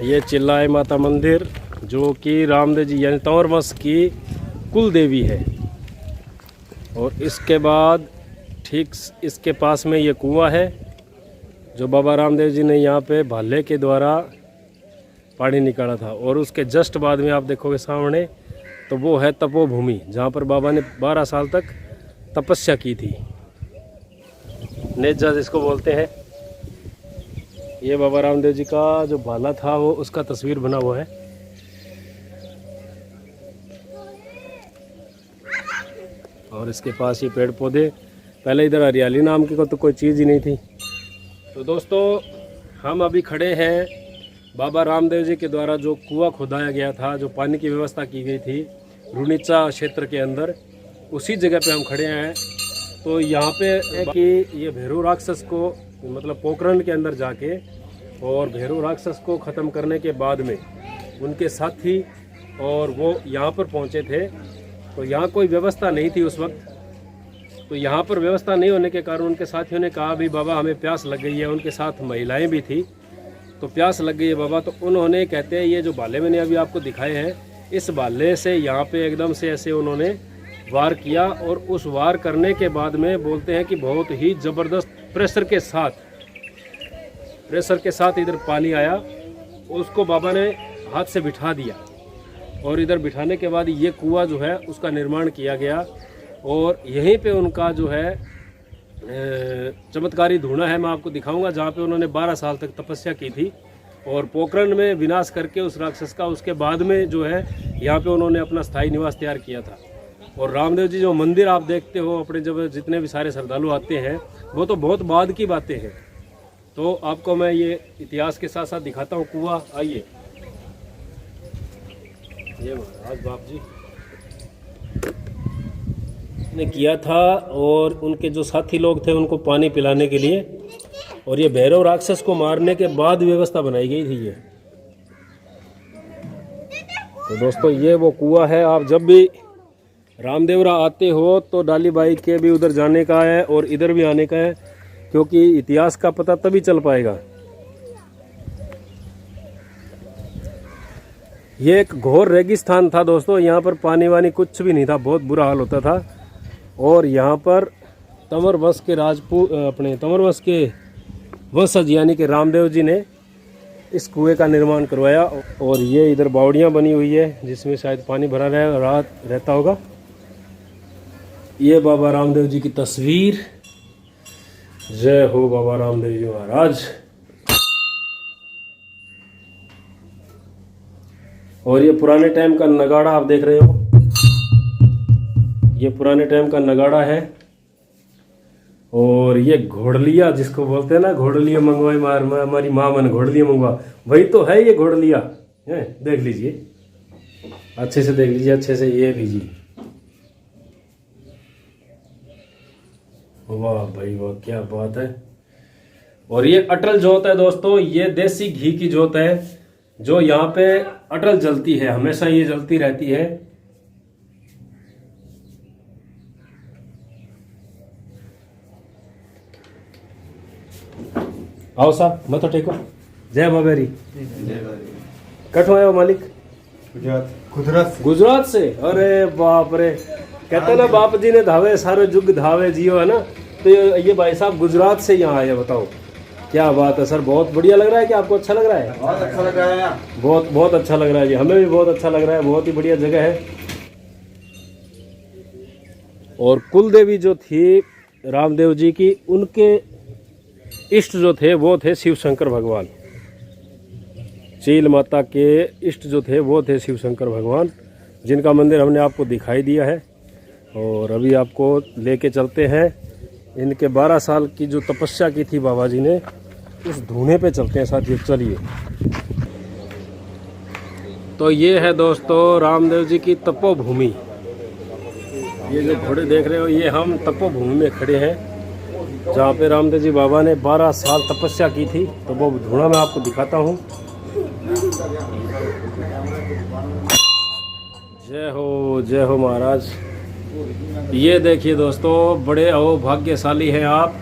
ये चिल्लाए माता मंदिर जो कि रामदेव जी यानी तंवर वंश की कुल देवी है। और इसके बाद ठीक इसके पास में ये कुआं है जो बाबा रामदेव जी ने यहाँ पे भाले के द्वारा पानी निकाला था। और उसके जस्ट बाद में आप देखोगे सामने तो वो है तपोभूमि जहाँ पर बाबा ने 12 साल तक तपस्या की थी। नेजा जिसको बोलते हैं। ये बाबा रामदेव जी का जो भाला था वो उसका तस्वीर बना हुआ है। और इसके पास ये पेड़ पौधे, पहले इधर हरियाली नाम की तो कोई चीज़ ही नहीं थी। तो दोस्तों हम अभी खड़े हैं बाबा रामदेव जी के द्वारा जो कुआं खुदाया गया था, जो पानी की व्यवस्था की गई थी रुनीचा क्षेत्र के अंदर, उसी जगह पे हम खड़े हैं। तो यहाँ पे कि ये भैरव राक्षस को मतलब पोखरण के अंदर जाके और भैरव राक्षस को ख़त्म करने के बाद में उनके साथी और वो यहाँ पर पहुँचे थे। तो यहाँ कोई व्यवस्था नहीं थी उस वक्त। तो यहाँ पर व्यवस्था नहीं होने के कारण उनके साथियों ने कहा भी बाबा हमें प्यास लग गई है। उनके साथ महिलाएं भी थी। तो प्यास लग गई है बाबा। तो उन्होंने कहते हैं ये जो भाले मैंने अभी आपको दिखाए हैं, इस भाले से यहाँ पे एकदम से ऐसे उन्होंने वार किया। और उस वार करने के बाद में बोलते हैं कि बहुत ही ज़बरदस्त प्रेशर के साथ इधर पानी आया। उसको बाबा ने हाथ से बिठा दिया और इधर बिठाने के बाद ये कुआं जो है उसका निर्माण किया गया। और यहीं पे उनका जो है चमत्कारी धूना है, मैं आपको दिखाऊंगा, जहाँ पे उन्होंने 12 साल तक तपस्या की थी और पोखरण में विनाश करके उस राक्षस का, उसके बाद में जो है यहाँ पे उन्होंने अपना स्थायी निवास तैयार किया था। और रामदेव जी जो मंदिर आप देखते हो अपने, जब जितने भी सारे श्रद्धालु आते हैं वो तो बहुत बाद की बातें हैं। तो आपको मैं ये इतिहास के साथ साथ दिखाता हूँ कुआं। आइए, ये महाराज बाप जी ने किया था और उनके जो साथी लोग थे उनको पानी पिलाने के लिए। और ये भैरव राक्षस को मारने के बाद व्यवस्था बनाई गई थी ये। तो दोस्तों ये वो कुआं है। आप जब भी रामदेवरा आते हो तो डाली बाई के भी उधर जाने का है और इधर भी आने का है, क्योंकि इतिहास का पता तभी चल पाएगा। ये एक घोर रेगिस्तान था दोस्तों। यहाँ पर पानी वानी कुछ भी नहीं था, बहुत बुरा हाल होता था। और यहाँ पर तंवर वंश के अपने तंवर वंश के वंशज यानी कि रामदेव जी ने इस कुएं का निर्माण करवाया। और ये इधर बावड़ियाँ बनी हुई है जिसमें शायद पानी भरा रहता होगा। ये बाबा रामदेव जी की तस्वीर। जय हो बाबा रामदेव जी महाराज। और ये पुराने टाइम का नगाड़ा आप देख रहे हो, ये पुराने टाइम का नगाड़ा है। और ये घोड़लिया जिसको बोलते हैं ना, घोड़लिया मंगवाई हमारी माँ मन घोड़लिया मंगवा, वही तो है ये घोड़लिया है। देख लीजिए, अच्छे से देख लीजिए, अच्छे से ये लीजिए। वाह भाई वाह, क्या बात है। और ये अटल जोत है दोस्तों, ये देसी घी की जोत है जो यहाँ पे अटल जलती है, हमेशा ये जलती रहती है। आओ साहब, मत तो टेको। जय बाबेरी। कठो आयो मालिक? गुजरात से। अरे बाप रे, कहते ना बाप जी ने धावे सारे जुग धावे जियो, है ना। तो ये भाई साहब गुजरात से यहाँ आए, बताओ क्या बात है सर। बहुत बढ़िया लग रहा है कि आपको अच्छा लग रहा है? बहुत अच्छा लग रहा है, बहुत अच्छा लग रहा है जी। हमें भी बहुत अच्छा लग रहा है, बहुत ही बढ़िया जगह है। और कुल देवी जो थी रामदेव जी की, उनके इष्ट जो थे वो थे शिव शंकर भगवान। चील माता के इष्ट जो थे वो थे शिव शंकर भगवान, जिनका मंदिर हमने आपको दिखाई दिया है। और अभी आपको लेके चलते हैं इनके 12 साल की जो तपस्या की थी बाबा जी ने, उस धूने पे चलते हैं साथियों। चलिए। तो ये है दोस्तों रामदेव जी की तपोभूमि। ये जो घोड़े देख रहे हो, ये हम तपोभूमि में खड़े हैं जहाँ पे रामदेव जी बाबा ने 12 साल तपस्या की थी। तो वो धूना मैं आपको दिखाता हूँ। जय हो महाराज। ये देखिए दोस्तों, बड़े अभाग्यशाली हैं आप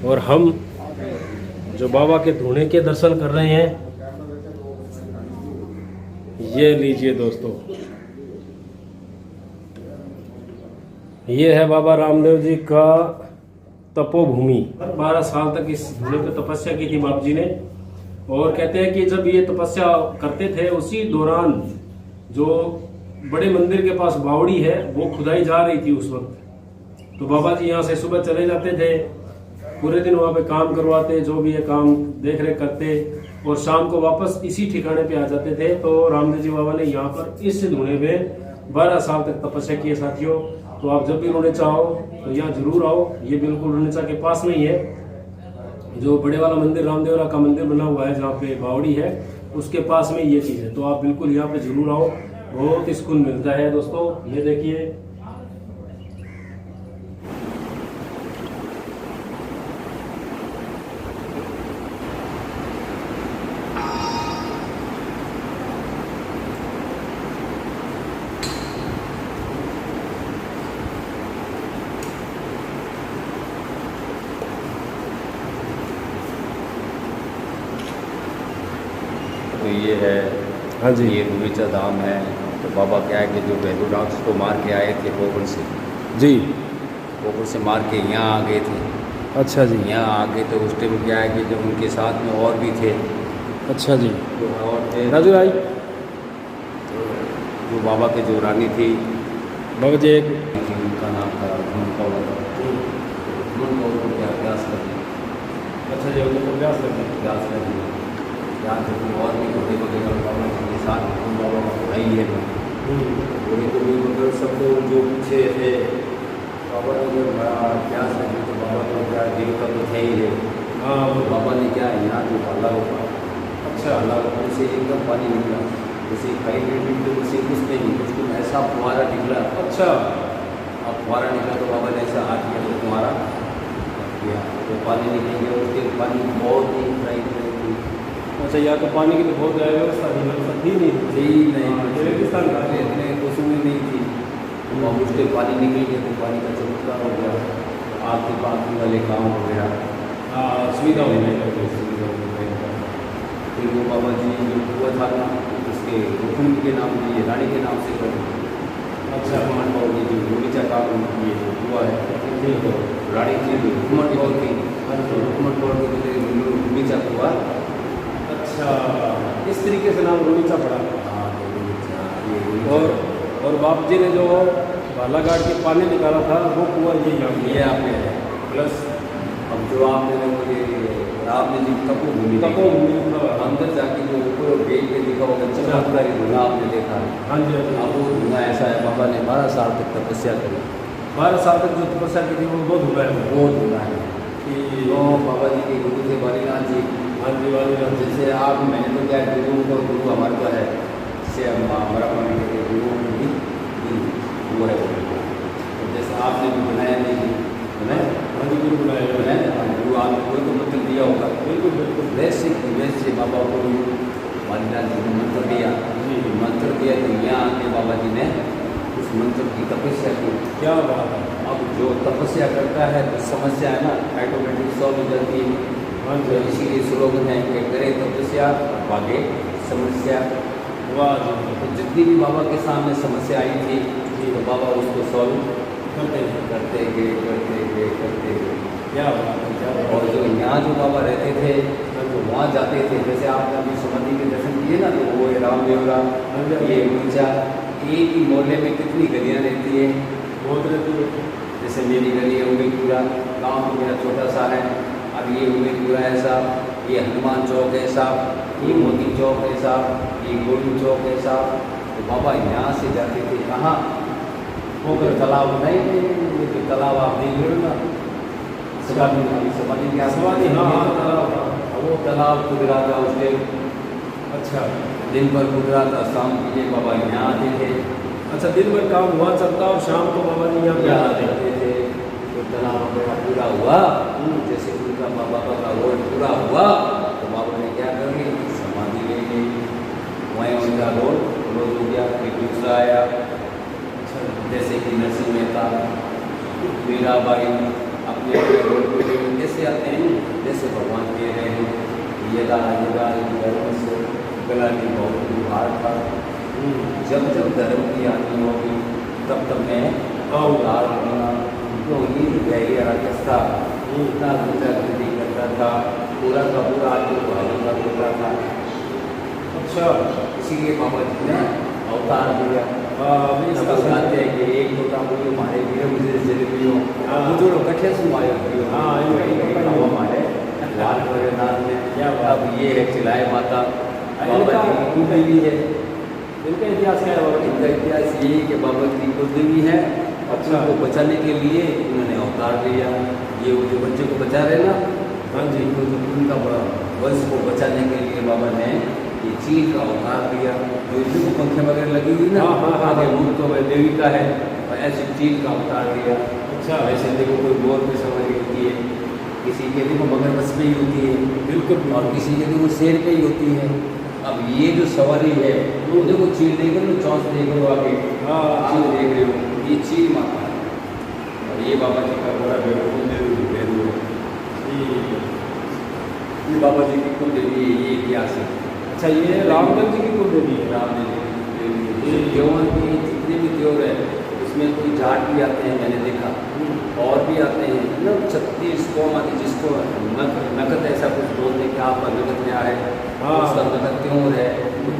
और हम जो बाबा के धूने के दर्शन कर रहे हैं। ये लीजिए दोस्तों, ये है बाबा रामदेव जी का तपोभूमि। 12 साल तक इस धूने पे तपस्या की थी बाप जी ने। और कहते हैं कि जब ये तपस्या करते थे उसी दौरान जो बड़े मंदिर के पास बावड़ी है वो खुदाई जा रही थी उस वक्त। तो बाबा जी यहाँ से सुबह चले जाते थे, पूरे दिन वहाँ पे काम करवाते, जो भी है काम देख रेख करते, और शाम को वापस इसी ठिकाने पे आ जाते थे। तो रामदेव जी बाबा ने यहाँ पर इस धुने में 12 साल तक तपस्या की है साथियों। तो आप जब भी रुणेचा हो तो यहाँ जरूर आओ। ये बिल्कुल रुणेचा के पास में ही है, जो बड़े वाला मंदिर रामदेवरा का मंदिर बना हुआ है जहाँ पे बावड़ी है उसके पास में ये चीज़ है। तो आप बिल्कुल यहाँ पे जरूर आओ, बहुत ही सुकून मिलता है दोस्तों। ये देखिए, तो ये है, हाँ जी, ये रुणेचा धाम है। तो बाबा क्या है कि जो भैरू राक्षस को मार के आए थे पोखर से, जी, पोखर से मार के यहाँ आ गए थे। अच्छा जी, यहाँ आ गए तो उस टाइम क्या है कि जब उनके साथ में और भी थे, अच्छा जी, जो और थे, राजू भाई, तो जो बाबा के जो रानी थी बाबा जी, उनका नाम था धुन कौर। धुन कौर को क्या अभ्यास कर अच्छा जी, उनको प्रयास करते हैं। अभ्यास कर दिया। यहाँ से कोई और भी घोड़े वगैरह बाबा के साथ धुन बाबा को भाई है, घोड़े को भी मतलब सबको जो पीछे थे बाबा ने जब बड़ा अभ्यास कर तो बाबा को क्या देवता तो थे ही है। हाँ, तो बाबा ने क्या है यहाँ जो भाला होगा, अच्छा, भाला होने से एकदम पानी निकला, जैसे 5 मिनट में उसे कुछ नहीं, उसको ऐसा फुहारा निकला। अच्छा, अब फुहारा निकला तो बाबा ने ऐसा हाथ किया तो तुम्हारा किया तो पानी निकल गया। उसके पानी बहुत ही फ्राई थी। अच्छा, यहाँ तो पानी की तो बहुत ज़्यादा व्यवस्था थी, मतलब थी नहीं, थी नहीं, रेगिस्तान था, इतने कुछ में नहीं थी। तो अब उसके पानी निकल गया तो पानी का चमत्कार हो गया, आग के पास वाले काम हो गया, सुविधा हो गई। फिर वो बाबा जी जो कुआ था ना उसके हुकुम के नाम से, ये रानी के नाम से कर, अच्छा, घुमन कौर की जो रुणेचा का ये जो कुआ है, तो रानी थी जो घुमन कौर की, तो घुमन कौर के रुणेचा कुआ। अच्छा, इस तरीके से नाम रुणेचा पड़ा। हाँ, तो रुणेचा, ये रुणेचा। और बाप जी ने जो बालाघाट के पानी निकाला था वो कुआ ये आपने है। प्लस अब जो आपने मुझे आपने जी तपोभूमि अंदर जाके जो ऊपर बेल पे लिखा होगा चमत्कारी धुना आपने देखा है। हाँ जी, अब वो धुना ऐसा है, बाबा ने 12 साल तक तपस्या करी। 12 साल तक जो तपस्या की थी वो धुना है, वो धुना है कि तो बाबा जी के गुरु थे बालीनाथ जी। हाँ जी, वाली जैसे आप मैंने तो क्या गुरु को गुरु हमारे को है, जैसे हमारा मानने के गुरु भी वो है। तो जैसे आपने भी बनाया नहीं बनाया, हाँ जी, गुरु बनाया गुरु आपने कोई तो मंत्र दिया होगा, बिल्कुल बिल्कुल, वैसे बाबा को बालीनाथ जी ने मंत्र दिया। मंत्र दिया तो यहाँ आके बाबा जी ने उस मंत्र की तपस्या की। क्या बात है। अब जो तपस्या करता है तो समस्या है ना ऑटोमेटिक सॉल्व हो जाती है। हाँ तो जी, इसीलिए स्लोगन है कि करे तपस्या भागे समस्या। वाह जी, तो जितनी भी बाबा के सामने समस्या आई थी तो बाबा उसको सॉल्व करते हैं, करते गए। क्या बात है, क्या बात और है। जो यहाँ जो बाबा रहते थे तो वहाँ जाते थे, जैसे आपने अभी समाधि के दर्शन किए ना, तो वो रामदेवरा, ये रुणेचा, एक ही मोहल्ले में कितनी गलियाँ रहती है, बहुत रहती है। जैसे मेरी गली है उमेदपुरा, गाँव तो मेरा छोटा सा है। अब ये उमेदपुरा है साहब, ये हनुमान चौक है साहब, ये मोती चौक है साहब, ये गोलू चौक है साहब। तो बाबा यहाँ से जाते थे कहाँ, पोखर तालाब नहीं, ये तो तालाब आप देख रहे हो ना, समाधि के समाधि, हाँ, वो तालाब खुदरा था उस टाइम। अच्छा, दिन भर खुदरा था, शाम के लिए बाबा यहाँ आते थे। अच्छा, दिन भर काम हुआ चलता और शाम को बाबा जी यहाँ पे यहाँ आते आते थे। तो तालाब वगैरह पूरा हुआ, जैसे उनका बाबा का रोड पूरा हुआ तो बाबा ने क्या कर ली, समाधि ले ली। वहीं उनका रोड क्लोज हो गया, फिर दूसरा आया, जैसे कि नरसिंह मेहता, मीराबाई अपने रोड पर कैसे आते हैं, जैसे भगवान कह रहे हैं यदा यदा धर्म से गलानी बहुत उधार था। जब जब धर्म की हानि होगी तब तब मैं उधार दूंगा। तो ये जो गहरी राक्षस था इतना दूसरा गति करता था, पूरा का पूरा आदमी भाई का होता था। अच्छा, इसीलिए बाबा जी ने अवतार दिया। सब बताते हैं कि एक छोटा मुझे हमारे वीर मुझे जलेबियों मुझे कठे सुमायो हमारे लाल नाथ ने। अब ये है चिलाए माता बाबा जी की कुलदेवी है। इनका इतिहास क्या है? इनका इतिहास ये है कि बाबा जी कुलदेवी है। अच्छा, को बचाने के लिए उन्होंने अवतार लिया। ये वो जो बच्चे को बचा रहे ना, हाँ जी, उनका वंश को बचाने के लिए बाबा ने ये चील का अवतार लिया। जो इसमें पंखे वगैरह लगी हुई ना, आगे रूप तो वह देवी का है, और ऐसे चील का अवतार लिया। अच्छा, वैसे देखो कोई मोर पे सवारी होती है, किसी के देखो मगरमच्छ पे ही होती है, बिल्कुल, और किसी के देखो शेर पे ही होती है। अब ये जो सवारी है वो देखो चील देख लो, चौंस देख लो, आगे चील देख रहे हो, ये चील माता है। और ये बाबा जी का बड़ा कुलदेवी है। ये बाबा जी की कुलदेवी है, ये इतिहास है। अच्छा, ये रामदेव जी की कुलदेवी है। रामदेव जी देवन के जितने भी देवर है उसमें कोई जाट भी आते हैं, मैंने देखा, और भी आते हैं ना 36 कौम आती, जिसको नकद ऐसा कुछ बोलते हैं कि आपका नकद क्या है, उसका नकद त्यों है,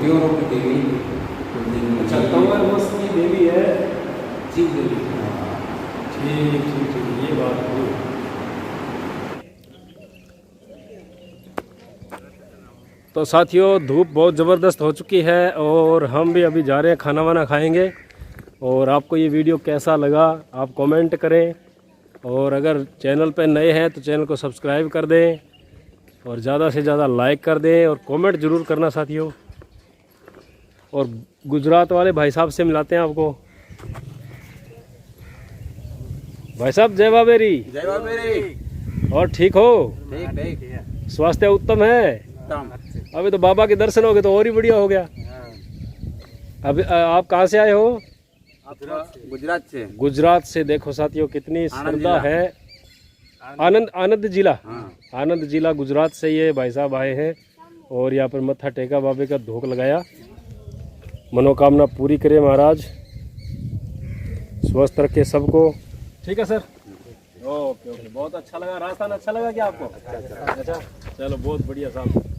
त्यों की देवी कुलदेवी। अच्छा, कंवर वंश की देवी है चील देवी। ठीक ठीक ठीक, ये बात है। तो साथियों, धूप बहुत ज़बरदस्त हो चुकी है और हम भी अभी जा रहे हैं, खाना वाना खाएंगे। और आपको ये वीडियो कैसा लगा आप कमेंट करें, और अगर चैनल पर नए हैं तो चैनल को सब्सक्राइब कर दें, और ज़्यादा से ज़्यादा लाइक कर दें, और कमेंट ज़रूर करना साथियों। और गुजरात वाले भाई साहब से मिलाते हैं आपको। भाई साहब, जय बाबेरी। जय बाबेरी। और ठीक हो? ठीक। स्वास्थ्य उत्तम है? अभी तो बाबा के दर्शन हो गए तो और ही बढ़िया हो गया। अभी आप कहाँ से आए हो? गुजरात से। गुजरात से। देखो साथियों, कितनी श्रद्धा है। आनंद जिला, आनंद जिला गुजरात से ये भाई साहब आए हैं, और यहाँ पर मत्था टेका, बाबे का धोख लगाया। मनोकामना पूरी करे महाराज, स्वस्थ रखे सबको। ठीक है सर, ओके ओके, बहुत अच्छा लगा। राजस्थान अच्छा लगा क्या आपको? अच्छा, चलो बहुत बढ़िया साहब।